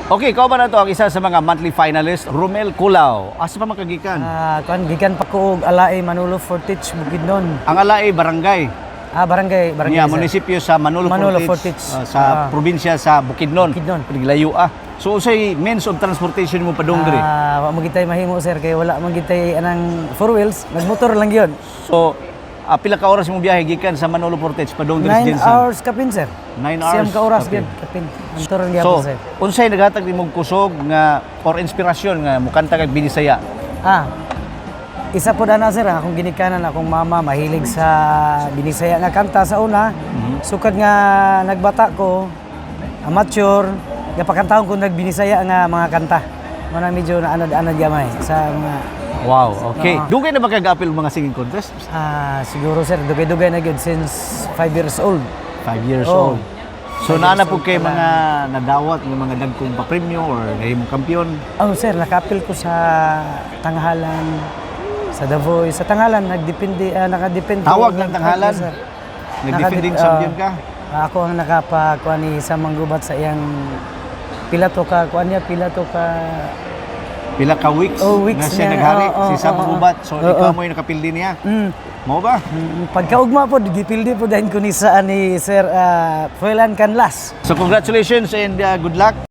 Okay, ikaw ba na to ang isa sa mga monthly finalist, Romel Culao. Asa pa makagikan? Kuan gikan pa ko og Alae Manolo Fortich Bukidnon. Ang Alae barangay. Barangay Niya, sir. munisipyo sa Manolo Fortich, Fortich. sa probinsya sa Bukidnon. Bukidnon. Paglayo So usay means of transportation mo padung diri. Wa mo gitay mahimo sir kay wala man gitay anang four wheels, nagmotor lang gyud. So pila ka oras mo biyahe gikan sa Manolo Fortich padung diri 9 sa hours kapin sir. 9 hours. Siyam ka oras Okay. gyud kapin. Anturon gyapon So, sir. unsay naghatag nimong kusog nga or inspirasyon nga mukanta kag Binisaya? Isa po na sir, akong ginikanan akong mama mahilig sa Binisaya nga kanta sa una. Sukad nga nagbata ko, amateur, gapakantahon ko nagbinisaya nga mga kanta. Mana medyo naanad-anad gamay sa mga Wow, okay. Dugay na ba kag-apil mga singing contest? siguro sir, dugay-dugay na gyud since 5 years old. 5 years Oh. old. So 5 naana years po old kay pa mga nadawat ng mga dagkong pa-premyo or nahimong kampiyon. Oh sir, nakapil ko sa Tanghalan, sa The Voice, sa Tanghalan nagdepende nakadepende Tawag ng Tanghalan? Sir. Nag-defending champion ka? Ako ang nakapakuha ni sa manggubat sa iyang pila to ka Pila ka weeks, weeks na siya niya. naghari Oo, si oo, Sam oo. Gubat. So Oo. ikaw mo yung nakapildi niya. Mo ba? Pagkaugma po gipildi po dahil ko ni sa ni Sir Fuelan Canlas. So congratulations and good luck.